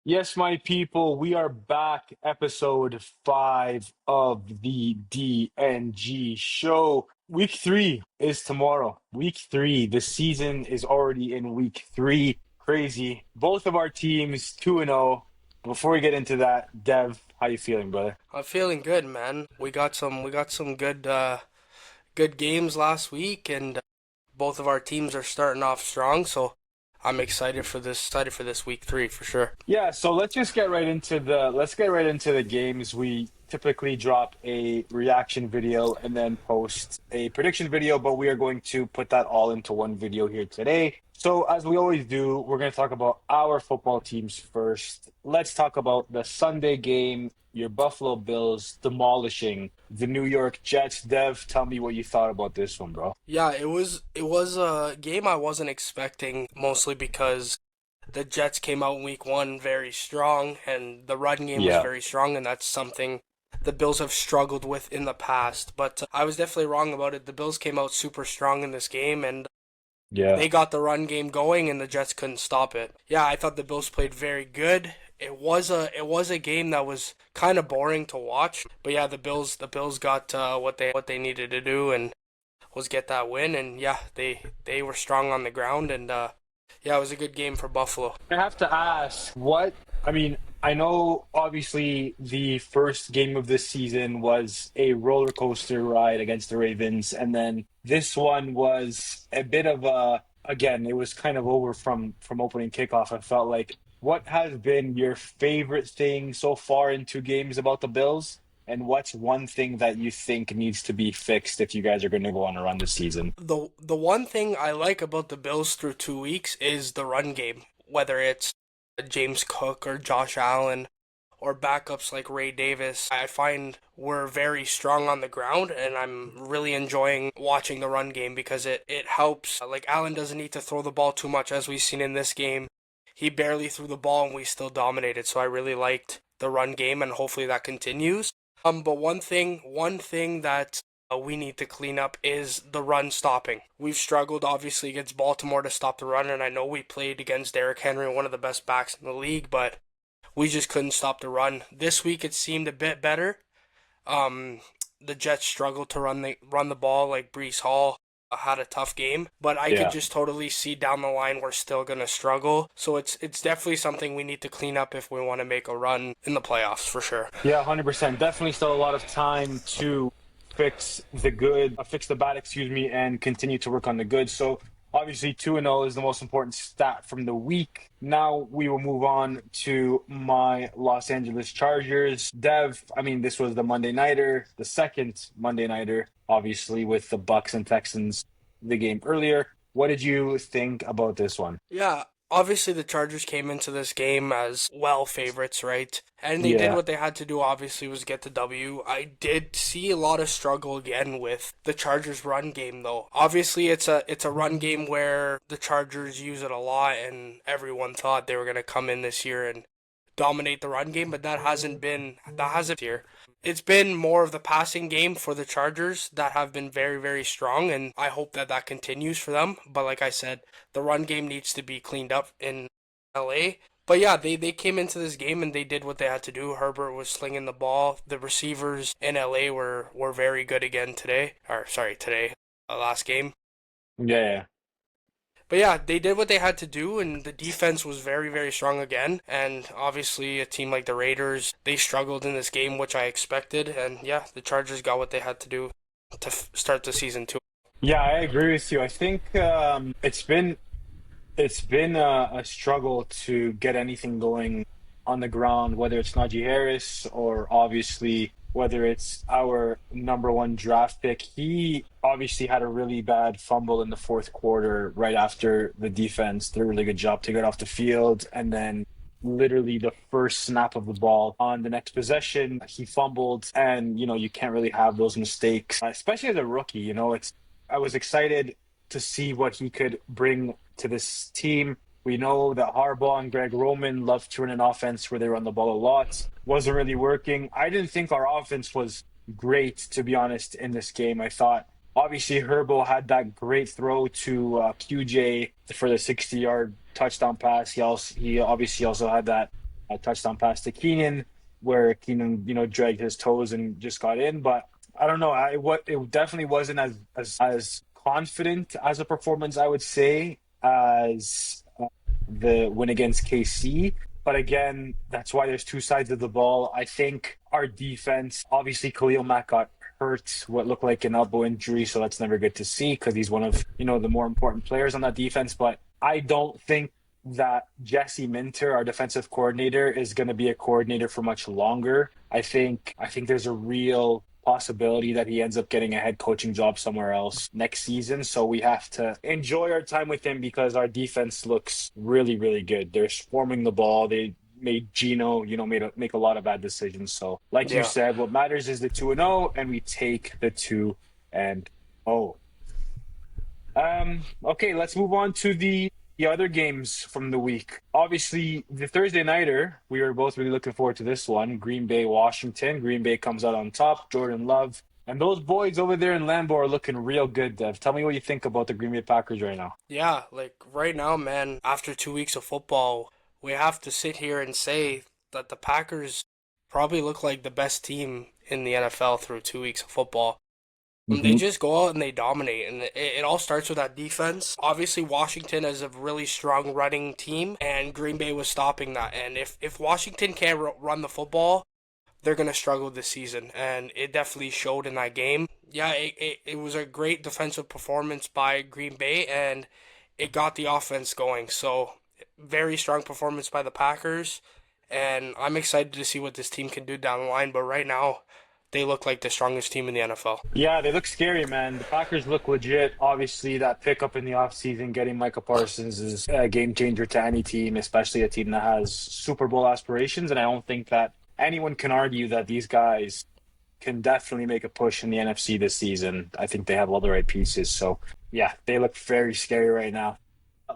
Yes, my people, we are back. Episode 5 of the D&G Show. Week 3 is tomorrow. Week 3. The season is already in week 3. Crazy. Both of our teams 2-0. Before we get into that, Dev, how you feeling, brother? I'm feeling good, man. We got some good games last week, and both of our teams are starting off strong. So I'm excited for this week 3 for sure. Yeah, so let's get right into the games. We typically drop a reaction video and then post a prediction video, but we are going to put that all into one video here today. So as we always do, we're going to talk about our football teams first. Let's talk about the Sunday game, your Buffalo Bills demolishing the New York Jets. Dev, tell me what you thought about this one, bro. Yeah, it was a game I wasn't expecting, mostly because the Jets came out in week 1 very strong, and the run game was Yeah, very strong, and that's something the Bills have struggled with in the past. But I was definitely wrong about it. The Bills came out super strong in this game, and yeah. they got the run game going and the Jets couldn't stop it. Yeah, I thought the Bills played very good. It was a game that was kind of boring to watch, but yeah, the Bills got what they needed to do and was get that win, and yeah, they were strong on the ground, and yeah, it was a good game for Buffalo. I have to ask, I know obviously the first game of this season was a roller coaster ride against the Ravens, and then this one was a bit of again, it was kind of over from opening kickoff. I felt like, what has been your favorite thing so far in two games about the Bills? And what's one thing that you think needs to be fixed if you guys are going to go on a run this season? The one thing I like about the Bills through 2 weeks is the run game, whether it's James Cook or Josh Allen or backups like Ray Davis. I find we're very strong on the ground, and I'm really enjoying watching the run game because it helps. Like, Allen doesn't need to throw the ball too much, as we've seen in this game. He barely threw the ball and we still dominated, so I really liked the run game, and hopefully that continues. But one thing that we need to clean up is the run stopping. We've struggled obviously against Baltimore to stop the run, and I know we played against Derrick Henry, one of the best backs in the league, but we just couldn't stop the run. This week it seemed a bit better. Um, the Jets struggled to run the ball. Like, Brees Hall had a tough game, but I could Yeah. just totally see down the line we're still gonna struggle. So it's definitely something we need to clean up if we want to make a run in the playoffs for sure. Yeah, 100%. Definitely still a lot of time to fix the bad, excuse me, and continue to work on the good. So obviously 2-0 is the most important stat from the week. Now we will move on to my Los Angeles Chargers. Dev, this was the Monday nighter, the second Monday nighter, obviously with the Bucks and Texans the game earlier. What did you think about this one? Yeah, obviously the Chargers came into this game as well favorites, right? And they did Yeah, what they had to do, obviously, was get the W. I did see a lot of struggle again with the Chargers run game though. Obviously it's a run game where the Chargers use it a lot, and everyone thought they were gonna come in this year and dominate the run game, but that hasn't here. It's been more of the passing game for the Chargers that have been very, very strong, and I hope that that continues for them. But like I said, the run game needs to be cleaned up in LA. But yeah, they came into this game and they did what they had to do. Herbert was slinging the ball. The receivers in LA were very good again today. Or sorry, today, last game. yeah, But yeah, they did what they had to do, and the defense was very, very strong again. And obviously, a team like the Raiders, they struggled in this game, which I expected. And yeah, the Chargers got what they had to do to start the season too. yeah. I agree with you. I think it's been a struggle to get anything going on the ground, whether it's Najee Harris or obviously whether it's our number one draft pick. He obviously had a really bad fumble in the fourth quarter right after the defense did a really good job to get off the field. And then literally the first snap of the ball on the next possession, he fumbled. And, you can't really have those mistakes, especially as a rookie. I was excited to see what he could bring to this team. We know that Harbaugh and Greg Roman love to run an offense where they run the ball a lot. Wasn't really working. I didn't think our offense was great, to be honest, in this game. I thought obviously Herbo had that great throw to QJ for the 60-yard touchdown pass. He obviously also had that a touchdown pass to Keenan, where Keenan, dragged his toes and just got in. But I don't know. It definitely wasn't as confident as a performance, I would say, as the win against KC. But again, that's why there's two sides of the ball. I think our defense, obviously, Khalil Mack got hurt, what looked like an elbow injury, so that's never good to see because he's one of the more important players on that defense. But I don't think that Jesse Minter, our defensive coordinator, is going to be a coordinator for much longer. I think there's a real possibility that he ends up getting a head coaching job somewhere else next season. So we have to enjoy our time with him because our defense looks really, really good. They're swarming the ball. They made Gino, make a lot of bad decisions. So, like you Yeah. said, what matters is the 2-0, and we take the 2-0. Okay, let's move on to the other games from the week. Obviously, the Thursday nighter, we were both really looking forward to this one. Green Bay, Washington. Green Bay comes out on top. Jordan Love. And those boys over there in Lambeau are looking real good, Dev. Tell me what you think about the Green Bay Packers right now. Yeah, like right now, man, after 2 weeks of football, we have to sit here and say that the Packers probably look like the best team in the NFL through 2 weeks of football. They Hmm. just go out and they dominate, and it all starts with that defense. Obviously, Washington is a really strong running team, and Green Bay was stopping that. And if Washington can't run the football, they're going to struggle this season, and it definitely showed in that game. Yeah, it was a great defensive performance by Green Bay, and it got the offense going. So, very strong performance by the Packers, and I'm excited to see what this team can do down the line. But right now, they look like the strongest team in the NFL. Yeah, they look scary, man. The Packers look legit. Obviously, that pickup in the offseason, getting Micah Parsons is a game changer to any team, especially a team that has Super Bowl aspirations. And I don't think that anyone can argue that these guys can definitely make a push in the NFC this season. I think they have all the right pieces. So, yeah, they look very scary right now.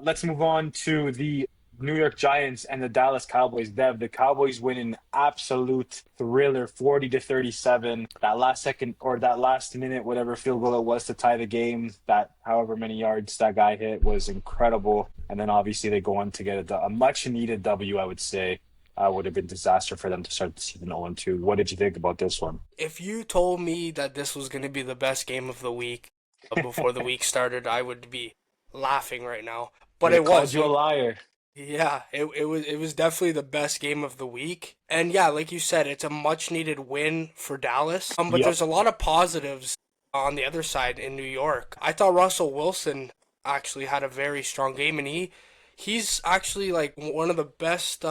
Let's move on to the New York Giants and the Dallas Cowboys. Dev, the Cowboys win an absolute thriller, 40-37. That last second or that last minute, whatever field goal it was to tie the game, that however many yards that guy hit was incredible. And then obviously they go on to get a much needed W, I would say. Would have been disaster for them to start the season 0-2. What did you think about this one? If you told me that this was going to be the best game of the week before the week started, I would be laughing right now. But Would have it called was. you a liar. Yeah, it was definitely the best game of the week. And yeah, like you said, it's a much needed win for Dallas. But Yep. there's a lot of positives on the other side in New York. I thought Russell Wilson actually had a very strong game, and he's actually like one of the best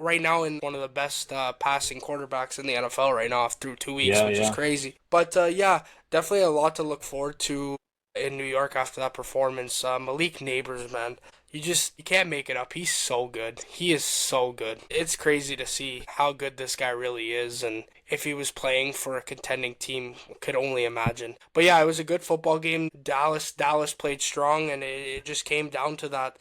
right now, in one of the best passing quarterbacks in the NFL right now through 2 weeks, Yeah, which is yeah. crazy. But yeah, definitely a lot to look forward to in New York after that performance. Malik Neighbors, man, you can't make it up. He's so good. He is so good. It's crazy to see how good this guy really is, and if he was playing for a contending team, could only imagine. But yeah, it was a good football game. Dallas played strong, and it just came down to that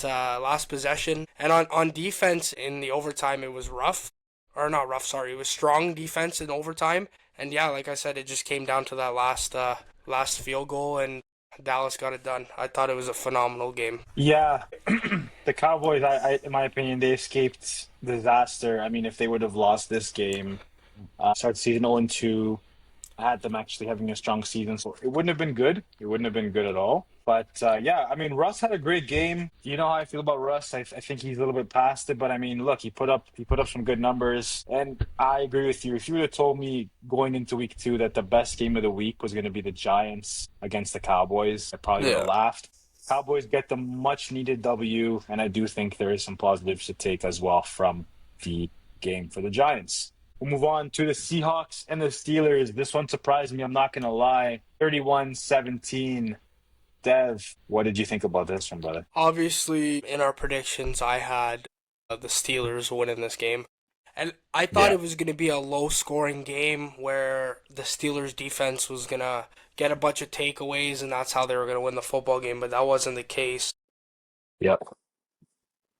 last possession. And on defense in the overtime, it was rough, or not rough. Sorry, it was strong defense in overtime. And yeah, like I said, it just came down to that last field goal, and Dallas got it done. I thought it was a phenomenal game. Yeah, the Cowboys, in my opinion, they escaped disaster. I mean, if they would have lost this game, start season 0-2, I had them actually having a strong season, so it wouldn't have been good. It wouldn't have been good at all. But yeah, I mean, Russ had a great game. You know how I feel about Russ. I think he's a little bit past it, but I mean, look, he put up some good numbers, and I agree with you. If you would have told me going into week two that the best game of the week was going to be the Giants against the Cowboys, I probably would have Yeah. laughed. Cowboys get the much needed W, and I do think there is some positives to take as well from the game for the Giants. We'll move on to the Seahawks and the Steelers. This one surprised me, I'm not going to lie. 31-17. Dev, what did you think about this one, brother? Obviously, in our predictions, I had the Steelers winning this game. And I thought Yeah. it was going to be a low scoring game where the Steelers defense was going to get a bunch of takeaways, and that's how they were going to win the football game, but that wasn't the case. Yep.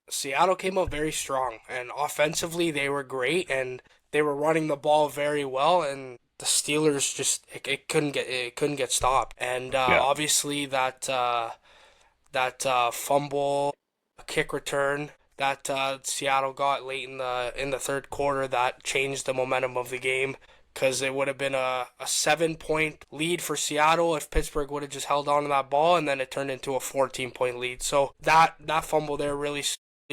Seattle came out very strong, and offensively they were great, and they were running the ball very well, and the Steelers just it couldn't get stopped. And Yeah. obviously that fumble kick return that Seattle got late in the third quarter that changed the momentum of the game. Because it would have been a 7 point lead for Seattle if Pittsburgh would have just held on to that ball, and then it turned into a 14 point lead. So that fumble there really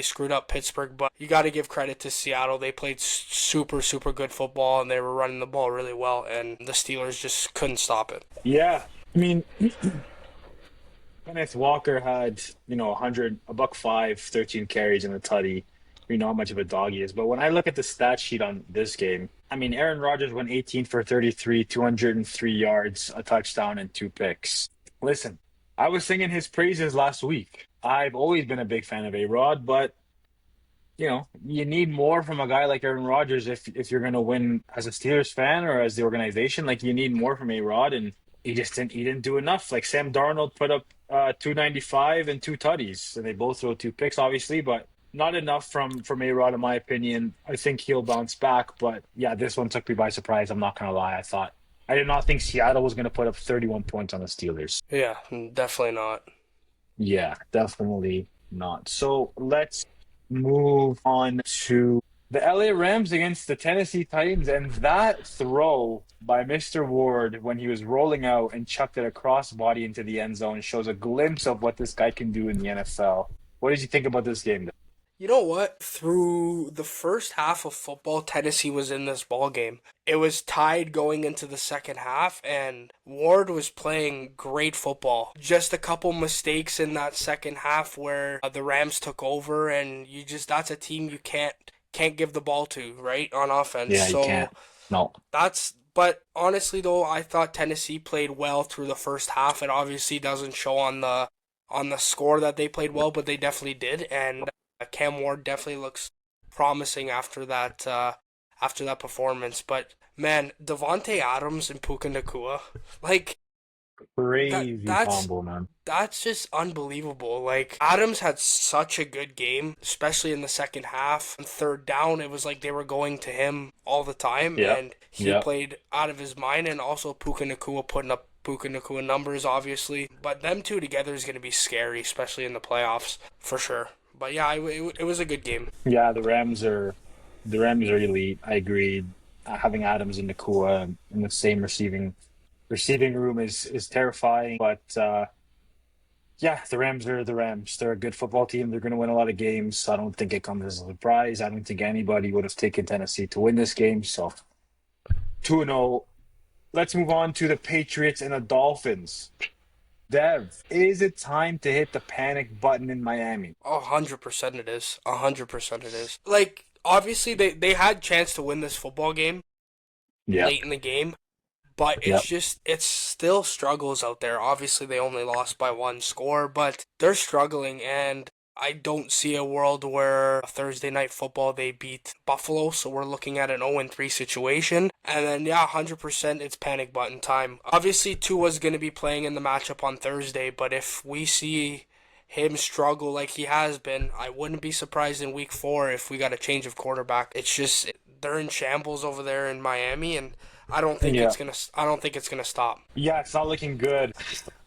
screwed up Pittsburgh, but you got to give credit to Seattle. They played super good football and they were running the ball really well, and the Steelers just couldn't stop it. Yeah. I mean, Kenneth Walker had, 100, a buck five, 13 carries in the tutty. We know how much of a dog he is. But when I look at the stat sheet on this game, I mean, Aaron Rodgers went 18 for 33, 203 yards, a touchdown, and two picks. Listen, I was singing his praises last week. I've always been a big fan of A-Rod, but you need more from a guy like Aaron Rodgers if you're going to win as a Steelers fan or as the organization. Like you need more from A-Rod, and he didn't do enough. Like Sam Darnold put up 295 and two tutties, and they both throw two picks, obviously, but not enough from A-Rod in my opinion. I think he'll bounce back, but yeah, this one took me by surprise. I'm not going to lie. I did not think Seattle was going to put up 31 points on the Steelers. Yeah, definitely not. Yeah, definitely not. So let's move on to the LA Rams against the Tennessee Titans. And that throw by Mr. Ward when he was rolling out and chucked it across body into the end zone shows a glimpse of what this guy can do in the NFL. What did you think about this game? You know what? Through the first half of football, Tennessee was in this ball game. It was tied going into the second half, and Ward was playing great football. Just a couple mistakes in that second half where the Rams took over, and that's a team you can't give the ball to, right, on offense. Yeah, you So can't. No. but honestly though, I thought Tennessee played well through the first half. It obviously doesn't show on the score that they played well, but they definitely did, and Cam Ward definitely looks promising after that performance. But man, Devonte Adams and Puka Nakua, like that Crazy that's combo, man. that's just unbelievable. Like Adams had such a good game, especially in the second half. On third down, it was like they were going to him all the time, Yep. and he Yep. played out of his mind. And also Puka Nakua putting up Puka Nakua numbers, obviously. But them two together is going to be scary, especially in the playoffs for sure. But yeah, it was a good game. Yeah, the Rams are elite. I agree. Having Adams and Nakua in the same receiving room is terrifying. But yeah, the Rams are the Rams. They're a good football team. They're going to win a lot of games. I don't think it comes as a surprise. I don't think anybody would have taken Tennessee to win this game. So 2-0. Let's move on to the Patriots and the Dolphins. Dev, is it time to hit the panic button in Miami? 100% it is. 100% it is. Like obviously they had chance to win this football game Yep. late in the game, but Yep. it's still struggles out there. Obviously they only lost by one score, but they're struggling, and I don't see a world where Thursday night football they beat Buffalo, so we're looking at an 0-3 situation. And then yeah, 100% it's panic button time. Obviously Tua's going to be playing in the matchup on Thursday, but if we see him struggle like he has been, I wouldn't be surprised in week 4 if we got a change of quarterback. It's just they're in shambles over there in Miami, and Yeah. I don't think it's gonna stop. Yeah, it's not looking good.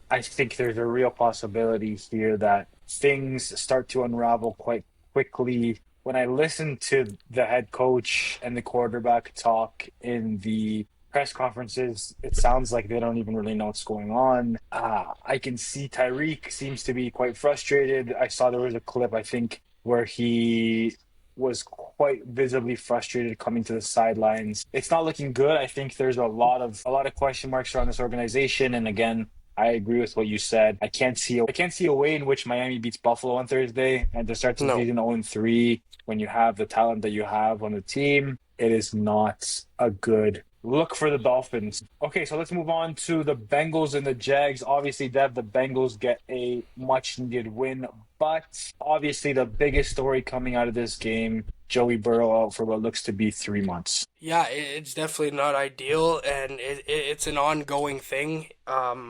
I think there's a real possibility here that things start to unravel quite quickly. When I listen to the head coach and the quarterback talk in the press conferences, it sounds like they don't even really know what's going on. I can see Tyreek seems to be quite frustrated. I saw there was a clip, I think, where he was quite visibly frustrated coming to the sidelines. It's not looking good. I think there's a lot of question marks around this organization. And again, I agree with what you said. I can't see a way in which Miami beats Buffalo on Thursday and to start the No. season 0-3 when you have the talent that you have on the team. It is not a good look for the Dolphins. Okay, so let's move on to the Bengals and the Jags. Obviously, Dev, the Bengals get a much needed win, but obviously the biggest story coming out of this game, Joey Burrow out for what looks to be 3 months. Yeah, it's definitely not ideal, and it's an ongoing thing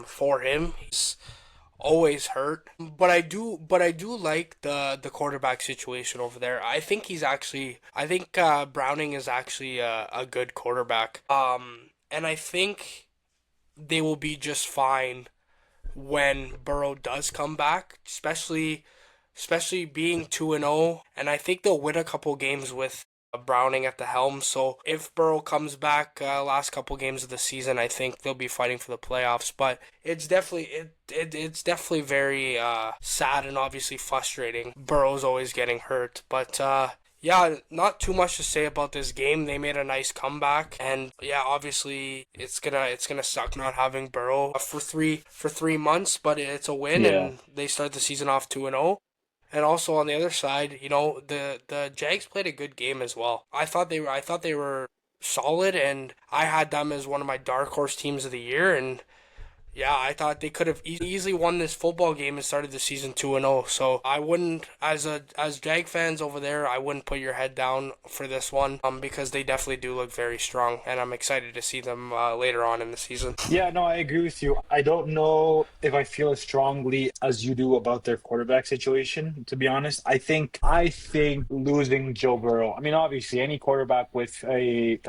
for him. He's always hurt, but I do like the quarterback situation over there. I think Browning is actually a good quarterback. And I think they will be just fine when Burrow does come back, especially especially being 2-0, and I think they'll win a couple games with Browning at the helm. So if Burrow comes back last couple games of the season, I think they'll be fighting for the playoffs. But it's definitely very sad and obviously frustrating. Burrow's always getting hurt, but yeah, not too much to say about this game. They made a nice comeback, and yeah, obviously it's gonna suck not having Burrow for 3 months, but it's a win, Yeah. and they start the season off 2-0. And also on the other side, the Jags played a good game as well. I thought they were solid, and I had them as one of my dark horse teams of the year. And yeah, I thought they could have easily won this football game and started the season 2-0. So I wouldn't, as Jag fans over there, I wouldn't put your head down for this one, because they definitely do look very strong, and I'm excited to see them later on in the season. Yeah, no, I agree with you. I don't know if I feel as strongly as you do about their quarterback situation, to be honest. I think losing Joe Burrow, I mean, obviously any quarterback with any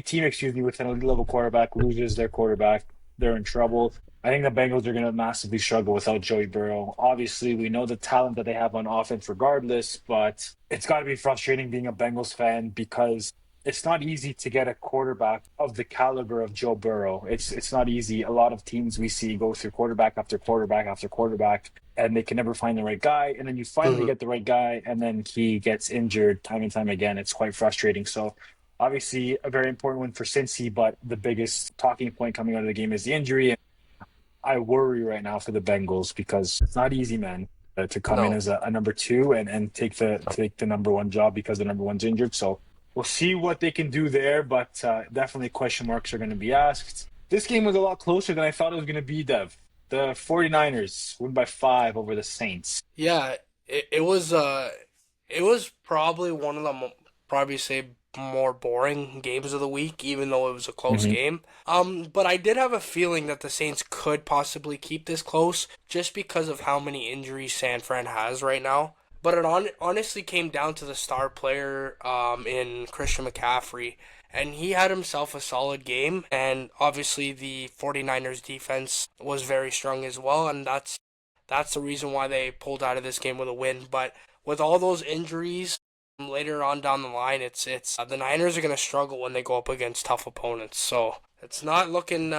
team, excuse me, with an elite level quarterback loses their quarterback, they're in trouble. I think the Bengals are going to massively struggle without Joey Burrow. Obviously, we know the talent that they have on offense regardless, but it's got to be frustrating being a Bengals fan because it's not easy to get a quarterback of the caliber of Joe Burrow. It's not easy. A lot of teams we see go through quarterback after quarterback after quarterback, and they can never find the right guy. And then you finally Mm-hmm. get the right guy, and then he gets injured time and time again. It's quite frustrating. So obviously a very important one for Cincy, but the biggest talking point coming out of the game is the injury. I worry right now for the Bengals because it's not easy, man, to come in No. as a number two and take the number one job because the number one's injured. So we'll see what they can do there, but definitely question marks are going to be asked. This game was a lot closer than I thought it was going to be, Dev. The 49ers win by 5 over the Saints. Yeah, it was probably one of the probably say more boring games of the week, even though it was a close Hmm. game. But I did have a feeling that the Saints could possibly keep this close just because of how many injuries San Fran has right now. But it honestly came down to the star player in Christian McCaffrey, and he had himself a solid game. And obviously, the 49ers defense was very strong as well, and that's the reason why they pulled out of this game with a win. But with all those injuries later on down the line, it's the Niners are going to struggle when they go up against tough opponents. So it's not looking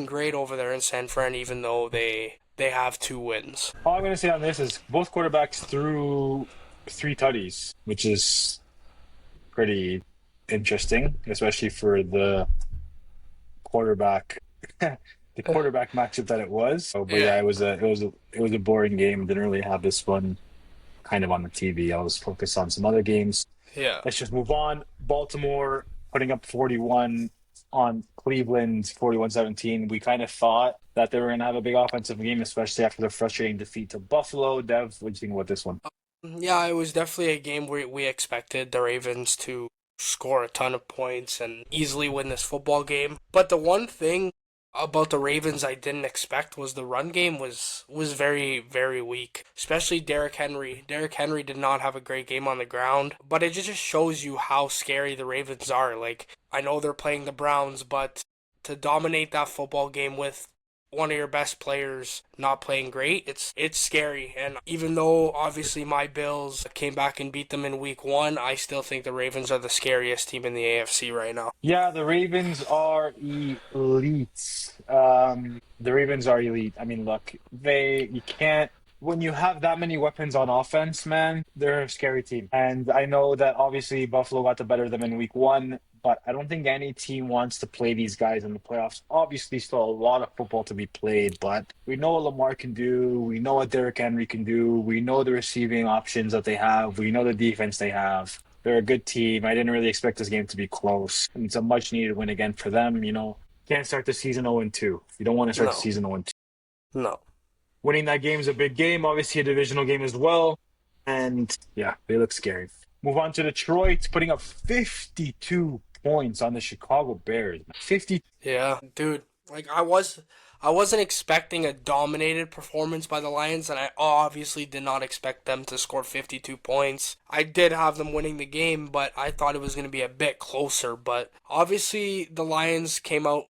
great over there in San Fran, even though they have 2 wins. All I'm going to say on this is both quarterbacks threw 3 tutties, which is pretty interesting, especially for the quarterback the quarterback matchup that it was. So, but Yeah, yeah, it was a boring game. Didn't really have this one kind of on the TV. I was focused on some other games. yeah. Let's just move on. Baltimore putting up 41 on Cleveland 41-17. We kind of thought that they were going to have a big offensive game, especially after the frustrating defeat to Buffalo. Dev, what do you think about this one? Yeah, it was definitely a game where we expected the Ravens to score a ton of points and easily win this football game. But the one thing about the Ravens I didn't expect was the run game was very very weak, especially Derrick Henry. Derrick Henry did not have a great game on the ground, but it just shows you how scary the Ravens are. Like, I know they're playing the Browns, but to dominate that football game with one of your best players not playing great, it's scary. And even though obviously my Bills came back and beat them in week 1, I still think the Ravens are the scariest team in the AFC right now. Yeah, the Ravens are elite. The Ravens are elite. I mean, look, you can't, when you have that many weapons on offense, man, they're a scary team. And I know that obviously Buffalo got the better of them in week one, but I don't think any team wants to play these guys in the playoffs. Obviously, still a lot of football to be played, but we know what Lamar can do. We know what Derrick Henry can do. We know the receiving options that they have. We know the defense they have. They're a good team. I didn't really expect this game to be close. And it's a much needed win again for them. Can't start the season 0-2. You don't want to start the No, season 0-2. no. Winning that game is a big game, obviously a divisional game as well. And yeah, they look scary. Move on to Detroit, putting up 52 points on the Chicago Bears. 50. Yeah, dude. Like, I wasn't expecting a dominated performance by the Lions, and I obviously did not expect them to score 52 points. I did have them winning the game, but I thought it was going to be a bit closer. But obviously, the Lions came out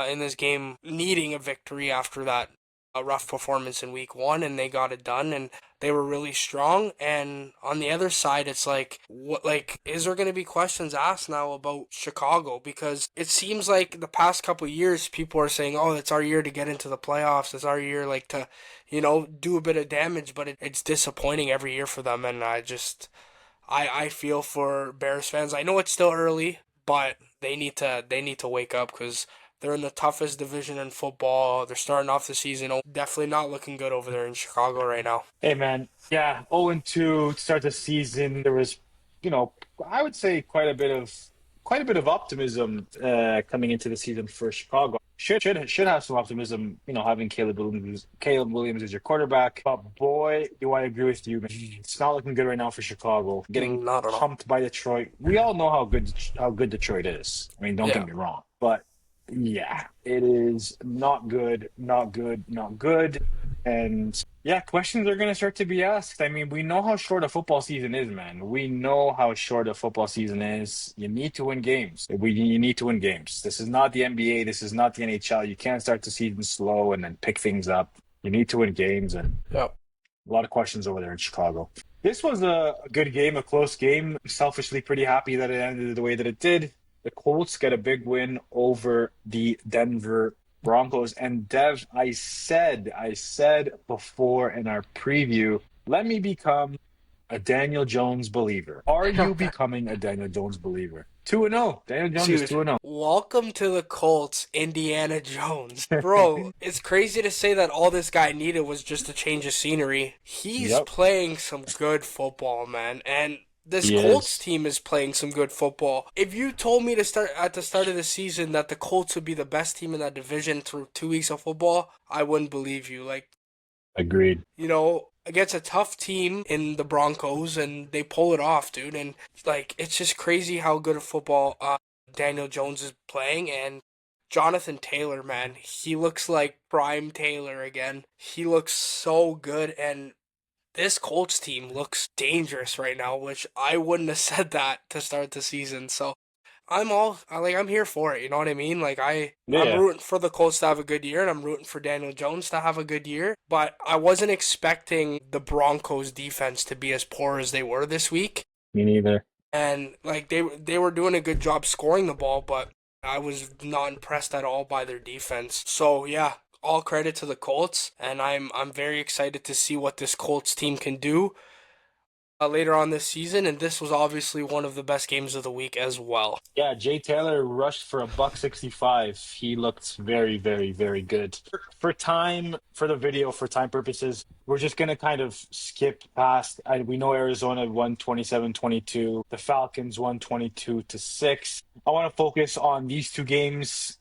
in this game needing a victory after that a rough performance in week one and they got it done and they were really strong. And on the other side, it's like, what, like, is there going to be questions asked now about Chicago? Because it seems like the past couple of years, people are saying, oh, it's our year to get into the playoffs. It's our year, like, to, do a bit of damage, but it's disappointing every year for them. And I feel for Bears fans. I know it's still early, but they need to wake up because they're in the toughest division in football. They're starting off the season definitely not looking good over there in Chicago right now. Hey man, yeah, 0-2 to start the season. There was, I would say quite a bit of optimism coming into the season for Chicago. Should have some optimism, having Caleb Williams as your quarterback. But boy, do I agree with you, man. It's not looking good right now for Chicago. Getting Not at all. pumped by Detroit. We all know how good Detroit is. I mean, don't Yeah. get me wrong, but yeah, it is not good, not good, not good. And yeah, questions are going to start to be asked. I mean, we know how short a football season is, man. We know how short a football season is. You need to win games. You need to win games. This is not the NBA. This is not the NHL. You can't start the season slow and then pick things up. You need to win games, and Yeah. a lot of questions over there in Chicago. This was a good game, a close game. Selfishly pretty happy that it ended the way that it did. The Colts get a big win over the Denver Broncos. And Dev, I said before in our preview, let me become a Daniel Jones believer. Are you becoming a Daniel Jones believer? 2-0. Daniel Jones is Dude, 2-0. welcome to the Colts, Indiana Jones. Bro, it's crazy to say that all this guy needed was just a change of scenery. He's Yep, playing some good football, man. And this he Colts is. team is playing some good football. If you told me to start at the start of the season that the Colts would be the best team in that division through 2 weeks of football, I wouldn't believe you. Like, Agreed. against a tough team in the Broncos, and they pull it off, dude. And like, it's just crazy how good of football Daniel Jones is playing. And Jonathan Taylor, man, he looks like prime Taylor again. He looks so good, and this Colts team looks dangerous right now, which I wouldn't have said that to start the season. So I'm here for it. You know what I mean? Like I'm Yeah, rooting for the Colts to have a good year, and I'm rooting for Daniel Jones to have a good year. But I wasn't expecting the Broncos defense to be as poor as they were this week, me neither. and like they were doing a good job scoring the ball, but I was not impressed at all by their defense. So yeah. All credit to the Colts, and I'm very excited to see what this Colts team can do later on this season. And this was obviously one of the best games of the week as well. Yeah, Jay Taylor rushed for a buck 65. He looked very, very, very good. For the video, for time purposes, we're just gonna kind of skip past. We know Arizona won 27-22. The Falcons won 22-6. I want to focus on these two games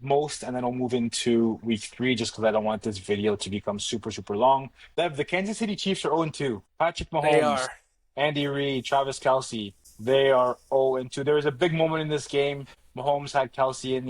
most, and then I'll move into week three just because I don't want this video to become super, super long. The Kansas City Chiefs are 0-2. Patrick They Mahomes, are. Andy Reid, Travis Kelce. They are 0-2. There was a big moment in this game. Mahomes had Kelsey in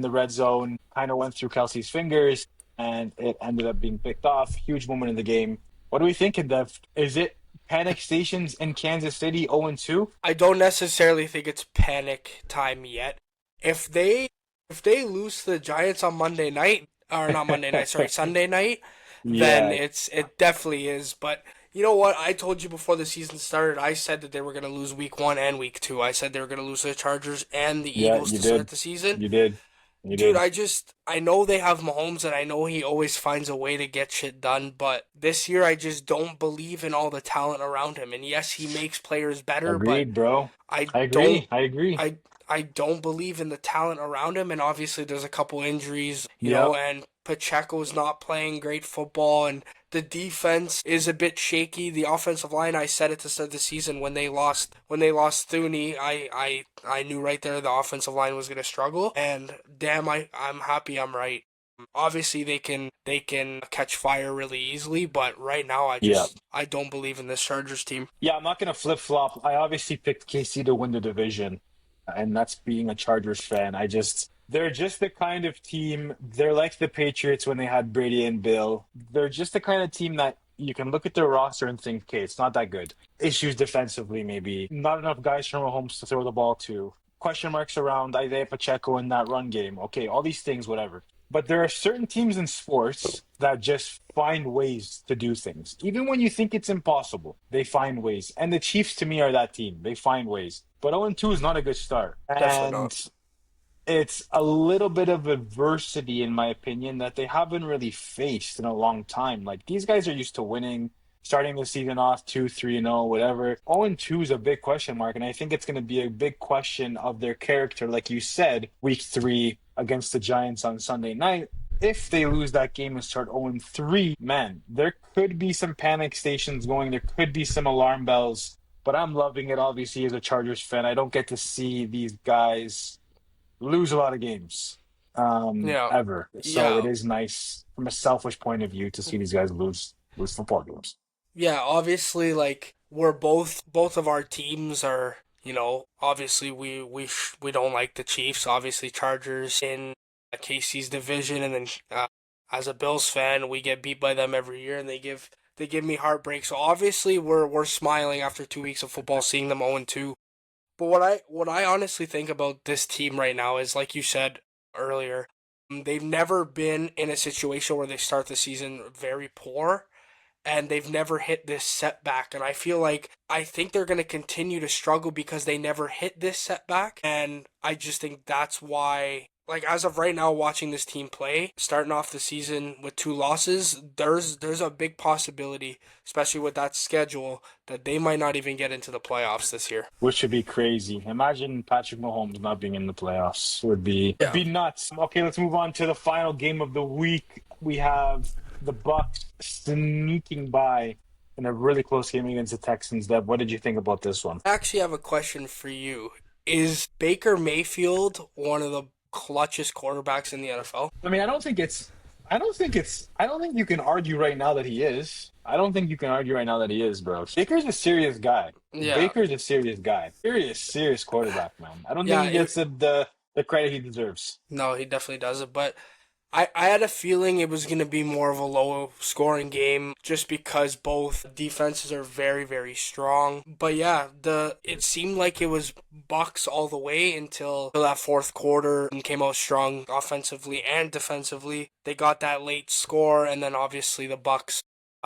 the red zone, kind of went through Kelsey's fingers, and it ended up being picked off. Huge moment in the game. What are we thinking, Dev? Is it panic stations in Kansas City 0-2? I don't necessarily think it's panic time yet. If they if they lose to the Giants on Monday night, or not Monday night, sorry, Sunday night, then Yeah, it definitely is. But you know what? I told you before the season started. I said that they were going to lose week one and week two. I said they were going to lose to the Chargers and the yeah, Eagles you to start did. the season. You did. You Dude, did. I know they have Mahomes and I know he always finds a way to get shit done, but this year I just don't believe in all the talent around him. And yes, he makes players better, but Agreed, bro. I I don't agree. I agree. I I don't believe in the talent around him, and obviously there's a couple injuries, Yep. and Pacheco's not playing great football, and the defense is a bit shaky. The offensive line, I said it to start the season when they lost Thuney, I knew right there the offensive line was gonna struggle, and damn, I'm happy I'm right. Obviously they can catch fire really easily, but right now Yeah. I don't believe in this Chargers team. Yeah, I'm not gonna flip flop. I obviously picked KC to win the division, and that's being a Chargers fan. They're just the kind of team. They're like the Patriots when they had Brady and Bill. They're just the kind of team that you can look at their roster and think, okay, it's not that good. Issues defensively, maybe not enough guys from Mahomes to throw the ball to. Question marks around Isaiah Pacheco in that run game. Okay, all these things, whatever. But there are certain teams in sports that just find ways to do things. Even when you think it's impossible, they find ways. And the Chiefs, to me, are that team. They find ways. But 0-2 is not a good start. Definitely And not. it's a little bit of adversity, in my opinion, that they haven't really faced in a long time. Like these guys are used to winning, starting the season off 2, 3-0, whatever. 0-2 is a big question mark, and I think it's going to be a big question of their character, like you said, week 3 against the Giants on Sunday night. If they lose that game and start 0-3, man, there could be some panic stations going. There could be some alarm bells. But I'm loving it, obviously, as a Chargers fan. I don't get to see these guys lose a lot of games Yeah. ever. So it Yeah. is nice from a selfish point of view to see these guys lose football games. Yeah, obviously, like we're both of our teams are, obviously we don't like the Chiefs. Obviously, Chargers in KC's division, and then as a Bills fan, we get beat by them every year, and they give me heartbreak. So obviously, we're smiling after 2 weeks of football, seeing them 0-2. But what I honestly think about this team right now is, like you said earlier, they've never been in a situation where they start the season very poor and they've never hit this setback. And I think they're going to continue to struggle because they never hit this setback. And I just think that's why, like, as of right now, watching this team play, starting off the season with 2 losses, there's a big possibility, especially with that schedule, that they might not even get into the playoffs this year. Which would be crazy. Imagine Patrick Mahomes not being in the playoffs. Would Yeah. be nuts. Okay, let's move on to the final game of the week. We have the Bucks sneaking by in a really close game against the Texans. Deb, what did you think about this one? I actually have a question for you. Is Baker Mayfield one of the clutchest quarterbacks in the NFL? I mean, I don't think you can argue right now that he is. I don't think you can argue right now that he is, bro. Baker's a serious guy. Yeah. Baker's a serious guy. Serious quarterback, man. I don't think Yeah, he gets the credit he deserves. no, he definitely does it. But I had a feeling it was going to be more of a low scoring game just because both defenses are very, very strong. But yeah, it seemed like it was Bucks all the way until that fourth quarter and came out strong offensively and defensively. They got that late score, and then obviously the Bucks,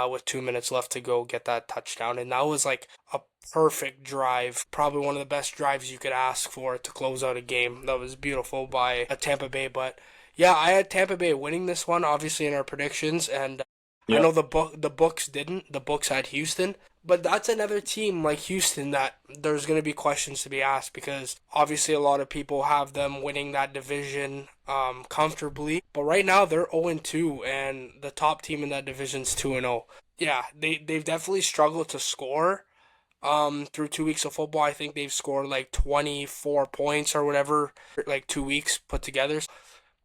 with 2 minutes left to go, get that touchdown. And that was like a perfect drive, probably one of the best drives you could ask for to close out a game. That was beautiful by Tampa Bay. But yeah, I had Tampa Bay winning this one, obviously in our predictions, and I know Yep. the books didn't. The books had Houston, but that's another team like Houston that there's going to be questions to be asked because obviously a lot of people have them winning that division comfortably. But right now they're 0-2, and the top team in that division's 2-0. Yeah, they've definitely struggled to score. Through 2 weeks of football, I think they've scored like 24 points or whatever, like 2 weeks put together.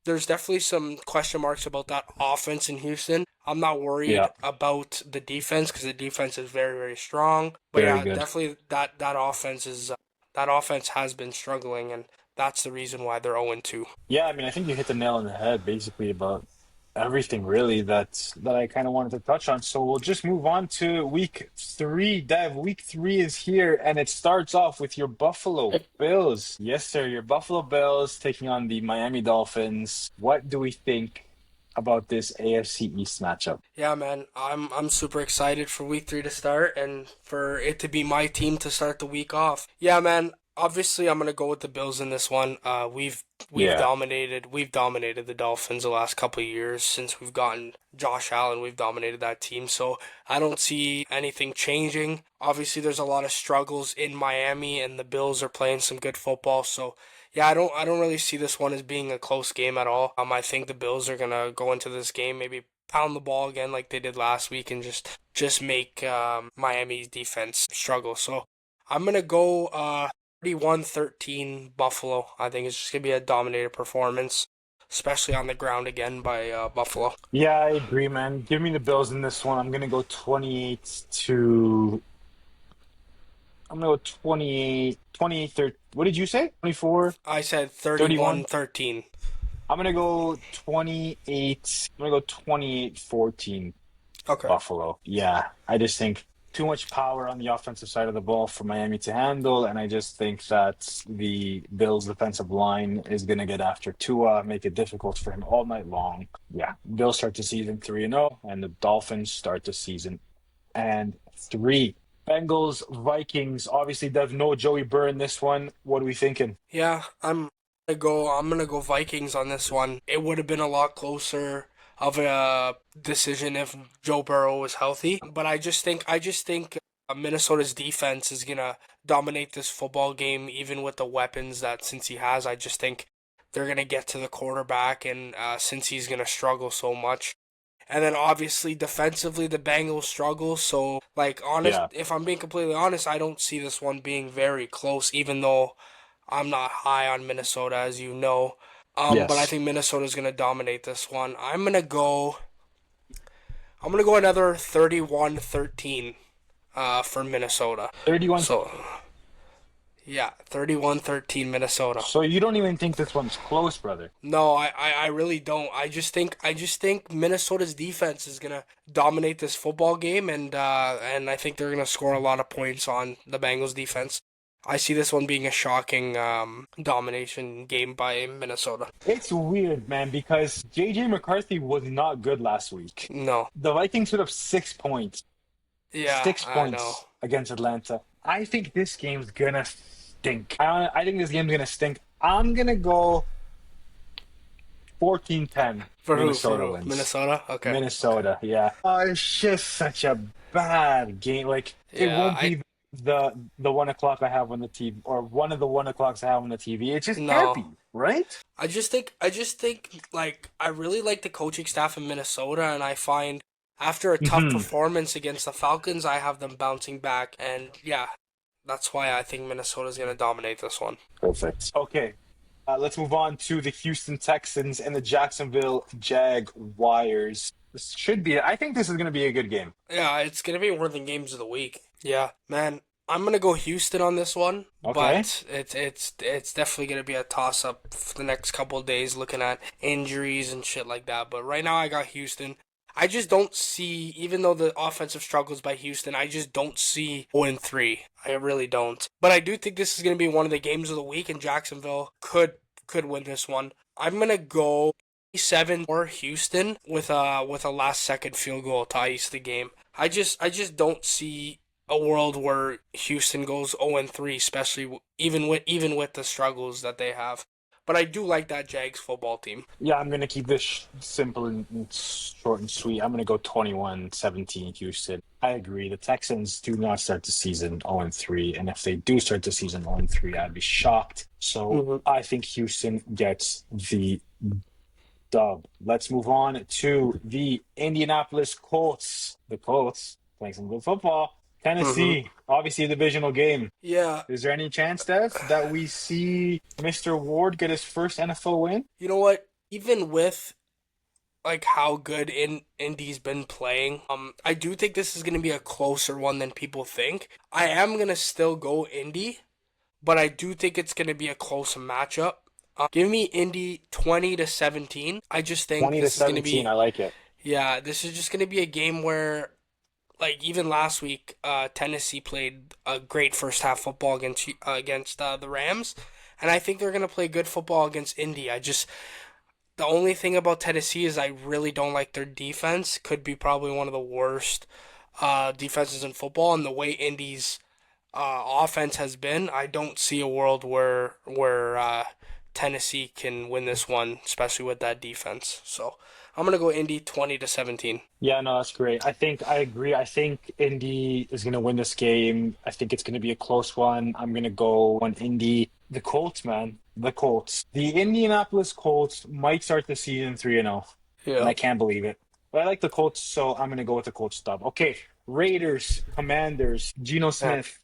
There's definitely some question marks about that offense in Houston. I'm not worried Yeah. about the defense because the defense is very, very strong. But Very yeah, good. definitely that offense has been struggling, and that's the reason why they're 0-2. Yeah, I mean, I think you hit the nail on the head basically about everything really that I kind of wanted to touch on. So we'll just move on to week 3. Dev, week 3 is here, and it starts off with your Buffalo Bills. Yes, sir, your Buffalo Bills taking on the Miami Dolphins. What do we think about this AFC East matchup? Yeah, man, I'm super excited for week 3 to start and for it to be my team to start the week off. Yeah, man. Obviously, I'm gonna go with the Bills in this one. Yeah, We've dominated the Dolphins the last couple of years since we've gotten Josh Allen. We've dominated that team, so I don't see anything changing. Obviously, there's a lot of struggles in Miami, and the Bills are playing some good football. So yeah, I don't really see this one as being a close game at all. I think the Bills are gonna go into this game maybe pound the ball again like they did last week and just make Miami's defense struggle. So I'm gonna go 31-13 Buffalo. I think it's just gonna be a dominated performance, especially on the ground again by Buffalo. yeah, I agree, man. Give me the Bills in this one. I'm gonna go 28 to. I'm gonna go 28, 28, 30. What did you say? 24, I said 31. 31-13. I'm gonna go 28. I'm gonna go 28-14 Okay. Buffalo. Yeah, I just think too much power on the offensive side of the ball for Miami to handle, and I just think that the Bills' defensive line is going to get after Tua, make it difficult for him all night long. Yeah, Bills start the season 3-0, and the Dolphins start the season and 3. Bengals, Vikings. Obviously, there's no Joey Burr in this one. What are we thinking? Yeah, I'm gonna go Vikings on this one. It would have been a lot closer of a decision if Joe Burrow was healthy, but I just think Minnesota's defense is gonna dominate this football game, even with the weapons that since he has. I just think they're gonna get to the quarterback, and since he's gonna struggle so much. And then obviously defensively the Bengals struggle. So like honest, Yeah. if I'm being completely honest, I don't see this one being very close, even though I'm not high on Minnesota, as you know. But I Yes. think Minnesota's gonna dominate this one. I'm gonna go another 31-13 for Minnesota. 31. So yeah, 31-13 Minnesota. So you don't even think this one's close, brother? No, I really don't. I just think Minnesota's defense is gonna dominate this football game, and I think they're gonna score a lot of points on the Bengals defense. I see this one being a shocking domination game by Minnesota. It's weird, man, because JJ McCarthy was not good last week. No. The Vikings put up 6 points, Yeah, six I know. points against Atlanta. I think this game's gonna stink. I think this game's gonna stink. I'm gonna go 14-10. For who? For Minnesota who? wins. Minnesota? Okay. Okay. Minnesota, yeah. Oh, it's just such a bad game. Like it Yeah, won't be the 1 o'clock I have on the TV or one of the 1 o'clocks I have on the TV. It just can't no. be, right? I just think like I really like the coaching staff in Minnesota, and I find after a tough Hmm. performance against the Falcons, I have them bouncing back, and yeah, that's why I think Minnesota's gonna dominate this one. Perfect. Okay, let's move on to the Houston Texans and the Jacksonville Jaguars. This should be, I think this is going to be a good game. Yeah, it's gonna be one of the games of the week. Yeah, man, I'm gonna go Houston on this one, Okay. but it's definitely gonna be a toss up for the next couple of days, looking at injuries and shit like that. But right now, I got Houston. I just don't see, even though the offensive struggles by Houston, I just don't see 0-3. I really don't. But I do think this is gonna be one of the games of the week, and Jacksonville could win this one. I'm gonna go 7 for Houston with a last second field goal to ice the game. I just don't see a world where Houston goes 0-3, especially even with the struggles that they have. But I do like that Jags football team. Yeah, I'm going to keep this simple and short and sweet. I'm going to go 21-17 Houston. I agree. The Texans do not start the season 0-3, and if they do start the season 0-3, I'd be shocked. So Hmm. I think Houston gets the dub. Let's move on to the Indianapolis Colts. The Colts playing some good football. Hmm. Tennessee, obviously a divisional game. Yeah, Is there any chance, Dev, that we see Mr. Ward get his first NFL win? you know what? Even with like how good Indy's been playing, I do think this is gonna be a closer one than people think. I am gonna still go Indy, but I do think it's going to be a close matchup. Give me Indy 20-17. I just think 20 to this is going to 17. be, I like it. yeah, this is just going to be a game where, like even last week, Tennessee played a great first half football against the Rams, and I think they're going to play good football against Indy. The only thing about Tennessee is I really don't like their defense. Could be probably one of the worst defenses in football, and the way Indy's offense has been, I don't see a world where Tennessee can win this one, especially with that defense. So I'm gonna go Indy 20-17. Yeah, no, that's great. I think I agree. I think Indy is going to win this game. I think it's going to be a close one. I'm going to go on Indy. The Colts, man. The Colts. The Indianapolis Colts might start the season 3-0, and Yeah. I can't believe it. But I like the Colts, so I'm going to go with the Colts dub. Okay, Raiders, Commanders, Geno Yeah. Smith.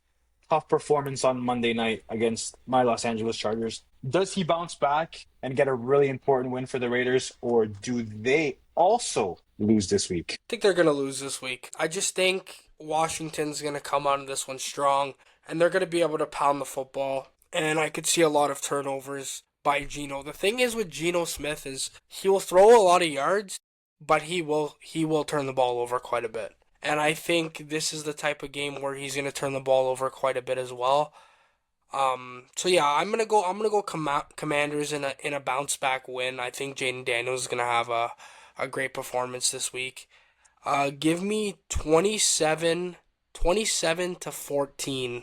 Tough performance on Monday night against my Los Angeles Chargers. Does he bounce back and get a really important win for the Raiders, or do they also lose this week? I think they're gonna lose this week. I just think Washington's gonna come out of this one strong, and they're gonna be able to pound the football. And I could see a lot of turnovers by Geno. The thing is with Geno Smith is he will throw a lot of yards, but he will turn the ball over quite a bit. And I think this is the type of game where he's going to turn the ball over quite a bit as well. So yeah, I'm gonna go Commanders in a bounce back win. I think Jaden Daniels is gonna have a great performance this week. Give me 27 to 14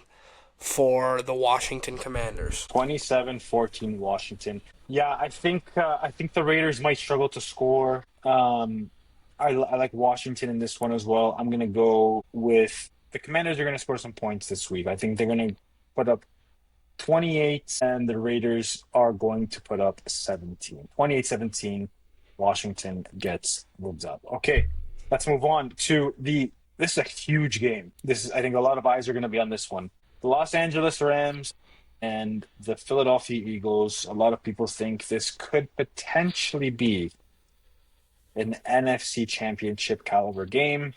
for the Washington Commanders. 27-14 Washington. Yeah, I think the Raiders might struggle to score. I like Washington in this one as well. I'm gonna go with the Commanders are gonna score some points this week. I think they're gonna put up 28 and the Raiders are going to put up 17. 28-17. Washington gets moves up. Okay, let's move on to the this is a huge game. This is I think a lot of eyes are going to be on this one. The Los Angeles Rams and the Philadelphia Eagles. A lot of people think this could potentially be an NFC championship caliber game.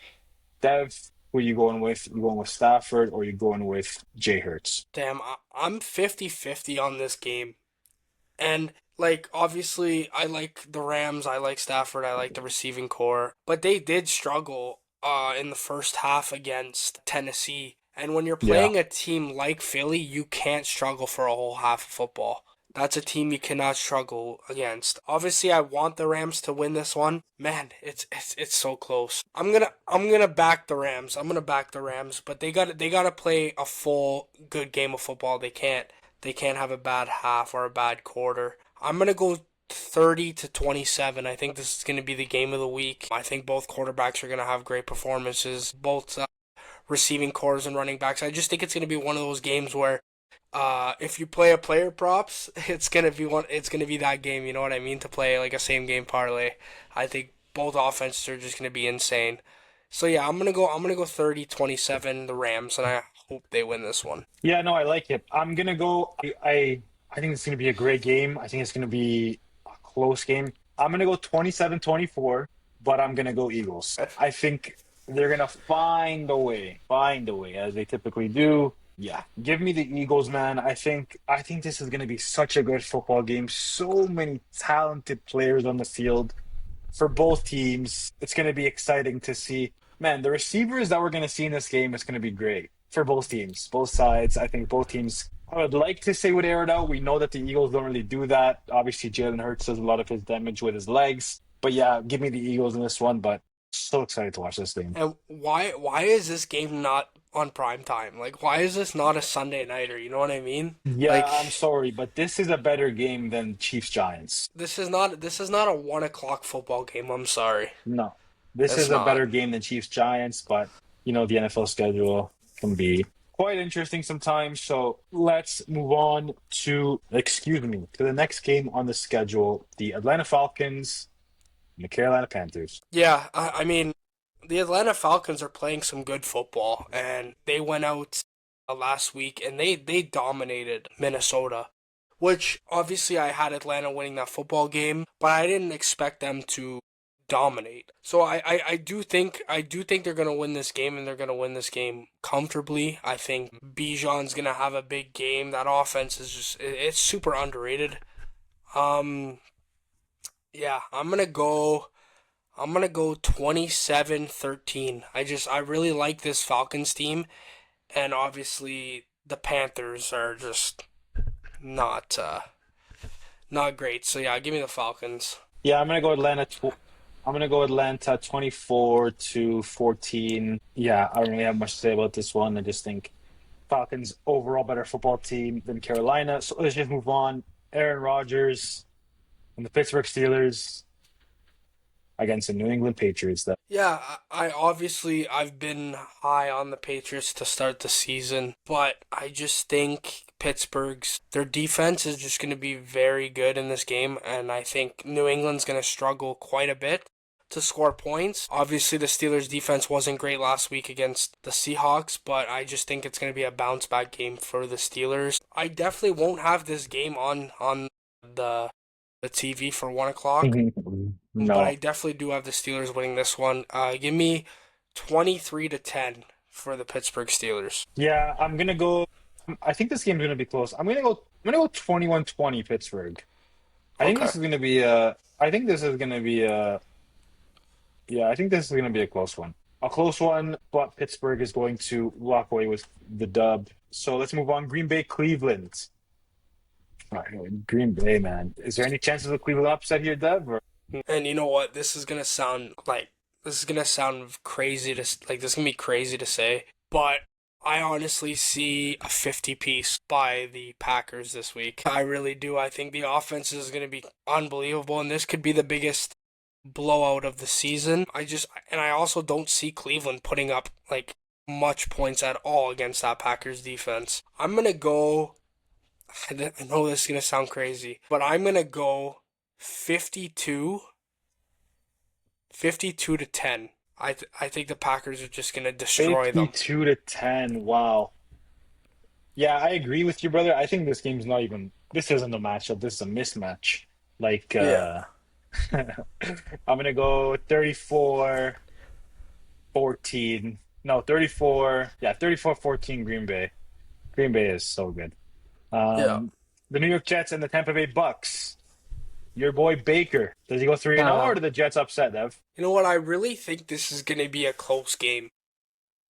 Dev, who are you going with? You going with Stafford or you going with Jay Hurts? Damn, I'm 50-50 on this game. And like obviously I like the Rams, I like Stafford, I like the receiving core, but they did struggle in the first half against Tennessee. And when you're Yeah. playing a team like Philly, you can't struggle for a whole half of football. That's a team you cannot struggle against. Obviously, I want the Rams to win this one. Man, it's so close. I'm gonna back the Rams. I'm gonna back the Rams, but they gotta play a full good game of football. They can't have a bad half or a bad quarter. I'm going to go 30 to 27. I think this is going to be the game of the week. I think both quarterbacks are going to have great performances, both receiving cores and running backs. I just think it's going to be one of those games where if you play a player props, it's going to be that game, you know what I mean, to play like a same game parlay. I think both offenses are just going to be insane. So yeah, I'm going to go 30-27 the Rams and I hope they win this one. Yeah, no, I like it. I'm gonna go. I think it's gonna be a great game. I think it's gonna be a close game. I'm gonna go 27-24, but I'm gonna go Eagles. I think they're gonna find a way, as they typically do. Yeah, give me the Eagles, man. I think this is gonna be such a good football game. So many talented players on the field for both teams. It's going to be exciting to see. Man, the receivers that we're going to see in this game is going to be great for both teams, both sides. I think both teams, I would like to say would air it out. We know that the Eagles don't really do that. Obviously, Jalen Hurts does a lot of his damage with his legs. But yeah, give me the Eagles in this one. But so excited to watch this game. And why is this game not on prime time? Like why is this not a Sunday nighter? You know what I mean? Yeah, Like I'm sorry, but this is a better game than Chiefs Giants. this is not a 1 o'clock football game. I'm sorry. No, this It's is a not. better game than Chiefs Giants, but the NFL schedule can be quite interesting sometimes. So let's move on to the next game on the schedule, the Atlanta Falcons and the Carolina Panthers. Yeah, I mean the Atlanta Falcons are playing some good football and they went out last week and they dominated Minnesota. Which obviously I had Atlanta winning that football game, but I didn't expect them to dominate. So I do think they're gonna win this game and they're gonna win this game comfortably. I think Bijan's gonna have a big game. That offense is just it's super underrated. Um yeah, I'm gonna go 27-13. I really like this Falcons team and obviously the Panthers are just not great. So yeah, give me the Falcons. Yeah, I'm gonna go Atlanta 24-14. Yeah, I don't really have much to say about this one. I just think Falcons overall better football team than Carolina. So let's just move on. Aaron Rodgers and the Pittsburgh Steelers against the New England Patriots. Yeah, I obviously I've been high on the Patriots to start the season, but I just think Pittsburgh's their defense is just going to be very good in this game, and I think New England's going to struggle quite a bit to score points. Obviously, the Steelers' defense wasn't great last week against the Seahawks, but I just think it's going to be a bounce back game for the Steelers. I definitely won't have this game on the the TV for 1 o'clock, Mhm. but I No. definitely do have the Steelers winning this one. Give me 23-10 for the Pittsburgh Steelers. Yeah, I'm gonna go. I think this game's gonna be close. I'm gonna go 21-20 Pittsburgh. I think Okay. this is gonna be a. I think this is gonna be a. Yeah, I think this is gonna be a close one. A close one, but Pittsburgh is going to walk away with the dub. So let's move on. Green Bay, Cleveland. All right, Green Bay, man. Is there any chances of Cleveland upset here, Dev? Or And you know what? This is gonna sound crazy to like this is gonna be crazy to say, but I honestly see a 50 piece by the Packers this week. I really do. I think the offense is gonna be unbelievable, and this could be the biggest blowout of the season. I also don't see Cleveland putting up like much points at all against that Packers defense. I'm gonna go. I know this is gonna sound crazy, but I'm gonna go 52 52 to 10. I think the Packers are just going to destroy them. 52 to 10. Wow. Yeah, I agree with you, brother. I think this game's not even, this isn't a matchup. This is a mismatch. Like, Yeah. I'm gonna go 34-14. No, 34. Yeah, 34-14 Green Bay. Green Bay is so good. Yeah. Um, the New York Jets and the Tampa Bay Bucks. Your boy Baker. Does he go 3-0 or Uh, do the Jets upset, Dev? you know what? I really think this is going to be a close game.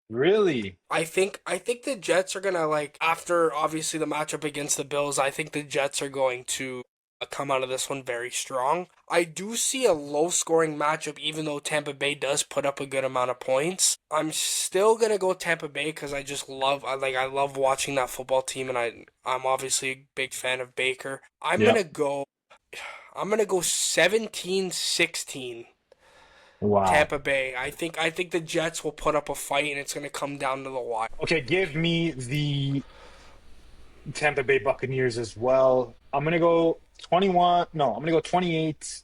Really? I think the Jets are going to like after obviously the matchup against the Bills, I think the Jets are going to come out of this one very strong. I do see a low scoring matchup even though Tampa Bay does put up a good amount of points. I'm still going to go Tampa Bay cuz I love watching that football team and I'm obviously a big fan of Baker. Yeah. I'm gonna go 17-16 Wow. Tampa Bay. I think the Jets will put up a fight and it's gonna come down to the wire. Okay, give me the Tampa Bay Buccaneers as well. I'm gonna go 21. No, I'm gonna go 28-18.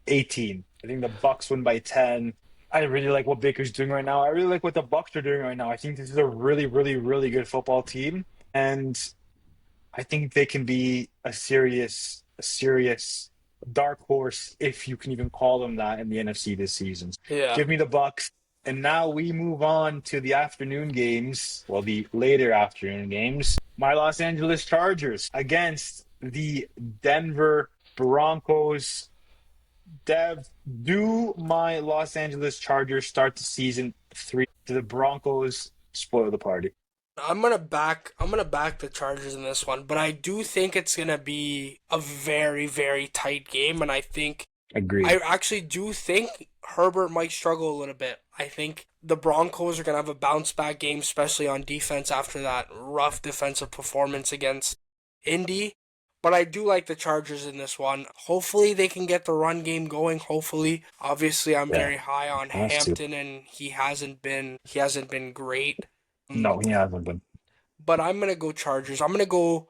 I think the Bucks win by 10. I really like what Baker's doing right now. I really like what the Bucks are doing right now. I think this is a really, really, really good football team, and I think they can be a serious dark horse, if you can even call them that, in the NFC this season. Yeah. Give me the Bucks. And now we move on to the afternoon games, well, the later afternoon games. My Los Angeles Chargers against the Denver Broncos. Dev, do my Los Angeles Chargers start the season 3? Do the Broncos spoil the party? I'm gonna back the Chargers in this one, but I do think it's gonna be a very, very tight game, and I Agreed. actually do think Herbert might struggle a little bit. I think the Broncos are going to have a bounce back game, especially on defense after that rough defensive performance against Indy. But I do like the Chargers in this one. Hopefully they can get the run game going. Hopefully, obviously I'm Yeah, very high on has to. Hampton and he hasn't been great. Um, No, he hasn't been. but I'm gonna go Chargers. I'm gonna go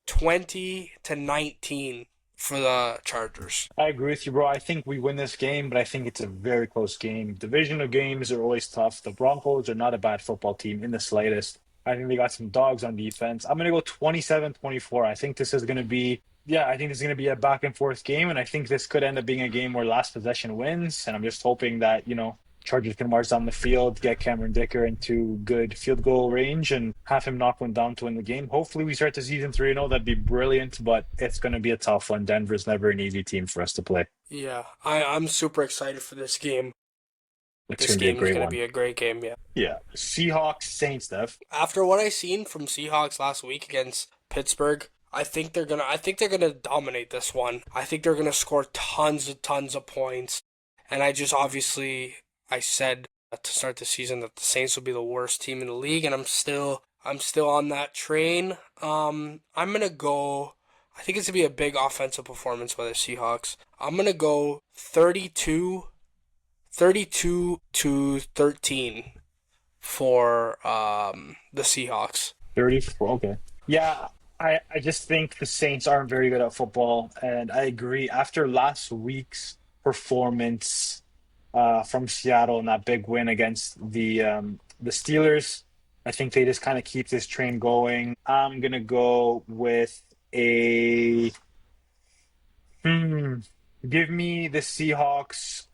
20-19 for the Chargers. I agree with you, bro. I think we win this game, but I think it's a very close game. Divisional games are always tough. The Broncos are not a bad football team in the slightest. I think they got some dogs on defense. I'm going to go 27-24. I think this is going to be, yeah, I think this is going to be a back and forth game, and I think this could end up being a game where last possession wins. And I'm just hoping that, Chargers can march down the field, get Cameron Dicker into good field goal range, and have him knock one down to win the game. Hopefully, we start the season 3-0. That'd be brilliant, but it's going to be a tough one. Denver's never an easy team for us to play. Yeah, I'm super excited for this game. It's This going to be a game is great going to one. be a great game, yeah. Yeah. Seahawks, Saints, Steph. After what I seen from Seahawks last week against Pittsburgh, I think they're gonna dominate this one. I think they're gonna score tons of points. And I just obviously I said to start the season that the Saints will be the worst team in the league, and I'm still on that train. I'm gonna go. I think it's gonna be a big offensive performance by the Seahawks. I'm gonna go 32 to 13 for the Seahawks. 34. Okay. Yeah, I just think the Saints aren't very good at football, and I agree. After last week's performance from Seattle and that big win against the Steelers, I think they just kind of keep this train going. I'm gonna go with a hmm. Give me the Seahawks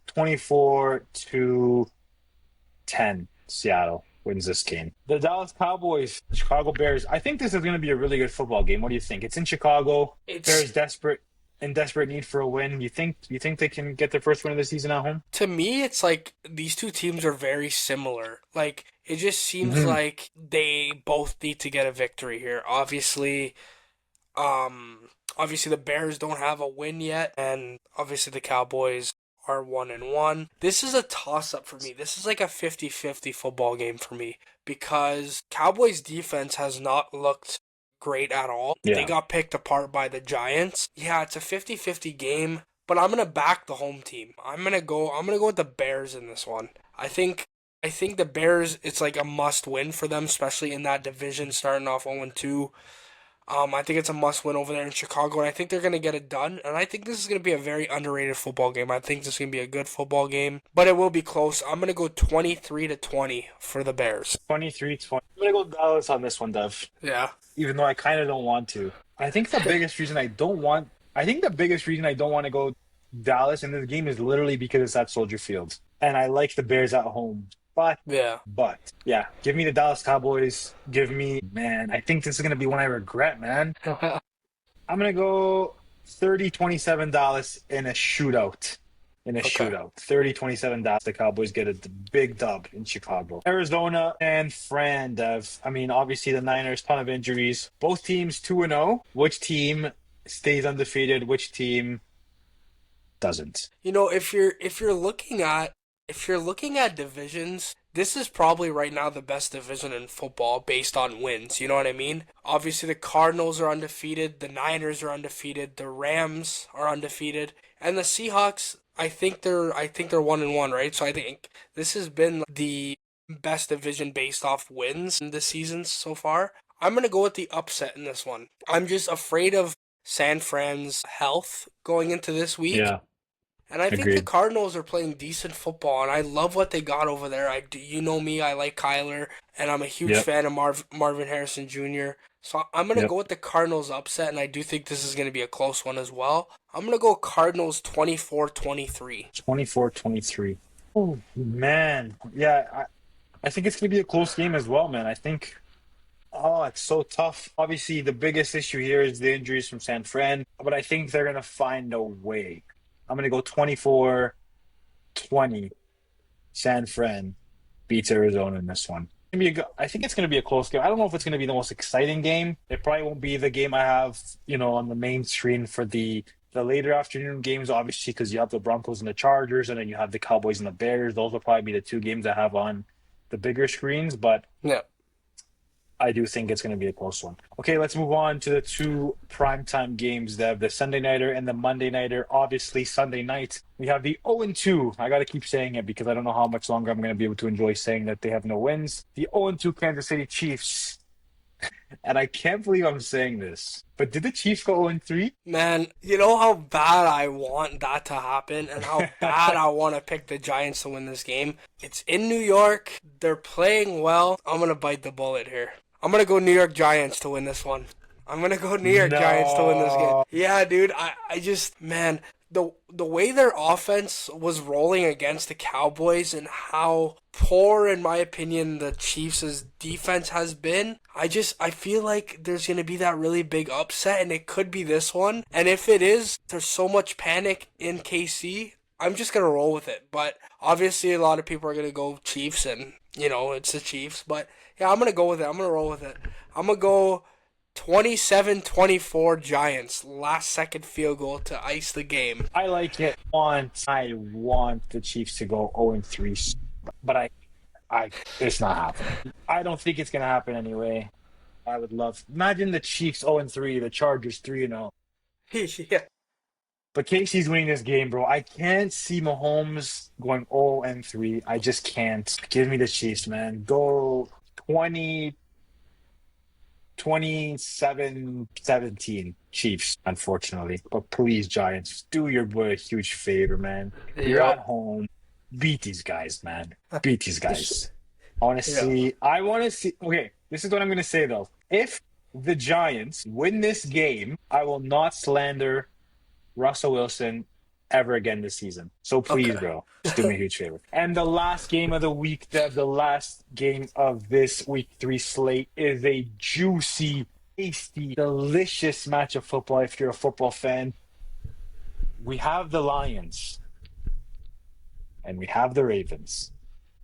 24-10. Seattle wins this game. The Dallas Cowboys, Chicago Bears. I think this is going to be a really good football game. What do you think? It's in Chicago. It's Bears desperate. in desperate need for a win. You think they can get their first win of the season at home? To me, it's like these two teams are very similar. Like, it just seems Hmm. like they both need to get a victory here. Obviously the Bears don't have a win yet, and obviously the Cowboys are 1-1. This is a toss up for me. This is like a 50-50 football game for me because Cowboys defense has not looked great at all. They Yeah. got picked apart by the Giants. Yeah, it's a 50-50 game, but I'm going to back the home team. I'm going to go with the Bears in this one. I think the Bears, it's like a must win for them, especially in that division starting off 0-2. I think it's a must win over there in Chicago, and I think they're going to get it done. And I think this is going to be a very underrated football game. I think this is going to be a good football game, but it will be close. I'm going to go 23-20 for the Bears. 23-20. I'm gonna go Dallas on this one, Dev. Yeah. Even though I kind of don't want to. I think the biggest reason I don't want to go Dallas in this game is literally because it's at Soldier Field. And I like the Bears at home. But, Yeah. yeah, give me the Dallas Cowboys. Man, I think this is going to be one I regret, man. I'm going to go 30-27 Dallas in a shootout. Okay. 30-27 Dallas. The Cowboys get a big dub in Chicago. Arizona and Fran, Dev. I mean, obviously the Niners, ton of injuries. Both teams 2-0. Which team stays undefeated? Which team doesn't? If you're looking at divisions, this is probably right now the best division in football based on wins. You know what I mean? Obviously, the Cardinals are undefeated, the Niners are undefeated, the Rams are undefeated, and the Seahawks. I think they're 1-1, right? So I think this has been the best division based off wins in this season so far. I'm gonna go with the upset in this one. I'm just afraid of San Fran's health going into this week. Yeah, And I think the agreed. Cardinals are playing decent football, and I love what they got over there. You know me, I like Kyler, and I'm a huge Yep, fan of Marvin Harrison Jr. So I'm gonna yep. go with the Cardinals upset, and I do think this is gonna be a close one as well. I'm gonna go Cardinals 24-23. 24-23. Oh, man. Yeah, I think it's going to be a close game as well, man. Oh, it's so tough. Obviously, the biggest issue here is the injuries from San Fran, but I think they're going to find a way. I'm going to go 24-20. San Fran beats Arizona in this one. I think it's going to be a close game. I don't know if it's going to be the most exciting game. It probably won't be the game I have, on the main screen for the later afternoon games, obviously, because you have the Broncos and the Chargers, and then you have the Cowboys and the Bears. Those will probably be the two games I have on the bigger screens, but Yeah. I do think it's going to be a close one. Okay, let's move on to the two primetime games, the Sunday Nighter and the Monday Nighter. Obviously, Sunday night, we have the 0-2. I got to keep saying it because I don't know how much longer I'm going to be able to enjoy saying that they have no wins. The 0-2 Kansas City Chiefs. And I can't believe I'm saying this, but did the Chiefs go 0-3? Man, you know how bad I want that to happen and how bad I want to pick the Giants to win this game? It's in New York. They're playing well. I'm going to bite the bullet here. I'm going to go New York Giants to win this one. I'm going to go New York Giants to win this game. No. Yeah, dude, I just, man, the way their offense was rolling against the Cowboys and how poor, in my opinion, the Chiefs' defense has been, I feel like there's gonna be that really big upset, and it could be this one. And if it is, there's so much panic in KC. I'm just gonna roll with it. But obviously, a lot of people are gonna go Chiefs, and it's the Chiefs. But yeah, I'm gonna go with it. I'm gonna roll with it. I'm gonna go 27-24 Giants. Last second field goal to ice the game. I like it. I want the Chiefs to go 0-3, but it's not happening. I don't think it's gonna happen anyway. I would love. Imagine the Chiefs 0-3, the Chargers 3-0. Yeah. But Casey's winning this game, bro. I can't see Mahomes going 0-3. I just can't. Give me the Chiefs, man. Go 27-17 Chiefs, unfortunately. But please, Giants, do your boy a huge favor, man. You're Yep. at home. Beat these guys, man. Beat these guys. I want to Yeah. see. Okay, this is what I'm going to say, though. If the Giants win this game, I will not slander Russell Wilson ever again this season. So please, Okay. bro, just do me a huge favor. And the last game of the week, the last game of this week 3 slate is a juicy, tasty, delicious match of football if you're a football fan. We have the Lions and we have the Ravens.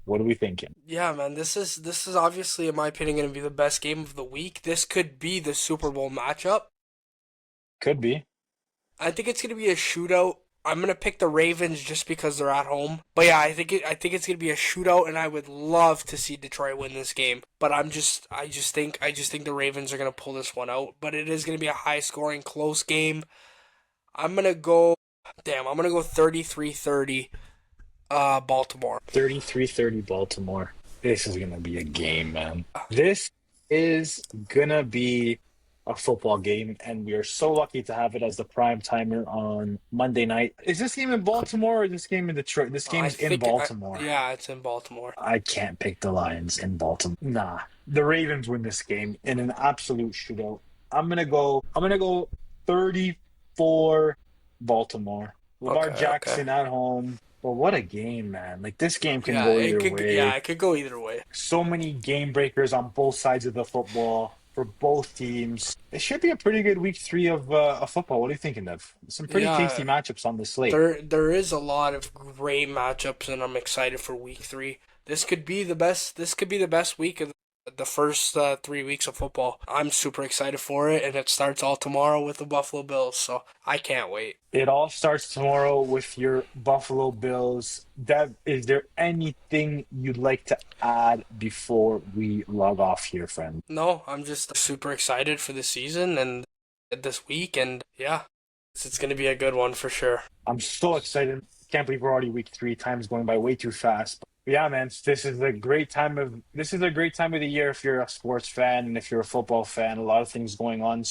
What are we thinking? Yeah, man, this is obviously, in my opinion, going to be the best game of the week. This could be the Super Bowl matchup. Could be. I think it's going to be a shootout. I'm going to pick the Ravens just because they're at home. But yeah, I think it's going to be a shootout, and I would love to see Detroit win this game. But I just think the Ravens are going to pull this one out. But it is going to be a high scoring, close game. I'm going to go. Damn, I'm going to go 33-30, Baltimore. 33-30 Baltimore. This is going to be a game, man. This is going to be a football game, and we are so lucky to have it as the prime timer on Monday night. Is this game in Baltimore or is this game in Detroit? This I game's in think, Baltimore. yeah, it's in Baltimore. I can't pick the Lions in Baltimore. Nah. The Ravens win this game in an absolute shootout. I'm gonna go 34 Baltimore. Lamar Okay, okay. Jackson at home. But what a game, man. Like this game can Yeah, go either way. it could go either way. So many game breakers on both sides of the football for both teams. It should be a pretty good week 3 of football. What are you thinking of? Some pretty tasty Yeah, matchups on the slate. there is a lot of great matchups, and I'm excited for week 3. This could be the best. This could be the best week of the first 3 weeks of football. I'm super excited for it, and it starts all tomorrow with the Buffalo Bills. So I can't wait. It all starts tomorrow with your Buffalo Bills. Dev, is there anything you'd like to add before we log off here, friend? No, I'm just super excited for the season and this week, and yeah, it's gonna be a good one for sure. I'm so excited. Can't believe we're already week 3. Time's going by way too fast. But yeah, man, this is a great time of the year if you're a sports fan and if you're a football fan. A lot of things going on.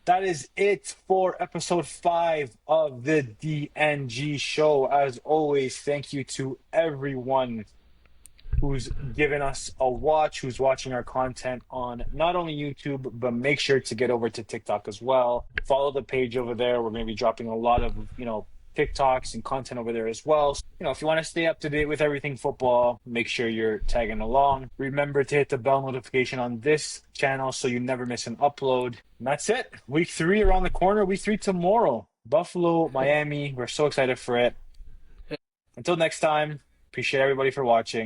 That is it for episode 5 of the D&G Show. As always, thank you to everyone who's given us a watch, who's watching our content on not only YouTube, but make sure to get over to TikTok as well. Follow the page over there. We're going to be dropping a lot of, TikToks and content over there as well. So, if you want to stay up to date with everything football, make sure you're tagging along. Remember to hit the bell notification on this channel so you never miss an upload. And that's it. Week 3 around the corner. Week 3 tomorrow. Buffalo, Miami. We're so excited for it. Until next time, appreciate everybody for watching.